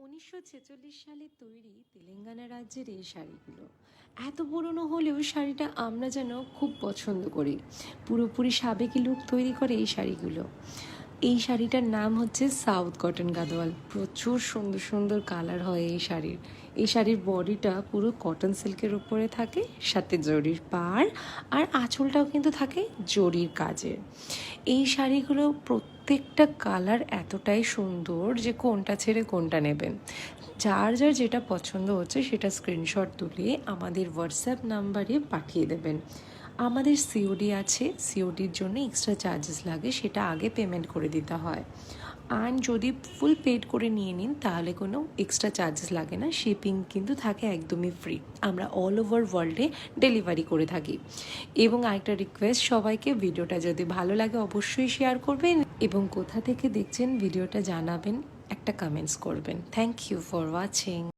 1946 সালে তৈরি তেলেঙ্গানা রাজ্যের এই শাড়িগুলো এত পুরনো হলেও শাড়িটা আমরা যেন খুব পছন্দ করি। পুরোপুরি সাবেকি লুক তৈরি করে এই শাড়িগুলো। এই শাড়িটার নাম হচ্ছে সাউথ কটন গাদোয়াল। প্রচুর সুন্দর সুন্দর কালার হয় এই শাড়ির। এই শাড়ির বডিটা পুরো কটন সিল্কের উপরে থাকে, সাথে জরির পাড় আর আঁচলটাও কিন্তু থাকে জরির কাজের। এই শাড়িগুলো প্রত্যেকটা কালার এতটাই সুন্দর যে কোনটা ছেড়ে কোনটা নেবেন। যার যার যেটা পছন্দ হচ্ছে সেটা স্ক্রিনশট তুলে আমাদের হোয়াটসঅ্যাপ নাম্বারে পাঠিয়ে দেবেন। আমাদের সিওডি আছে, সিওডির জন্য এক্সট্রা চার্জেস লাগে, সেটা আগে পেমেন্ট করে দিতে হয়। আর যদি ফুল পেড করে নিয়ে নিন তাহলে কোনো এক্সট্রা চার্জেস লাগে না, শিপিং কিন্তু থাকে একদমই ফ্রি। আমরা অল ওভার ওয়ার্ল্ডে ডেলিভারি করে থাকি। এবং আরেকটা রিকোয়েস্ট, সবাইকে ভিডিওটা যদি ভালো লাগে অবশ্যই শেয়ার করবেন এবং কোথা থেকে দেখছেন ভিডিওটা জানাবেন, একটা কমেন্টস করবেন। Thank you for watching.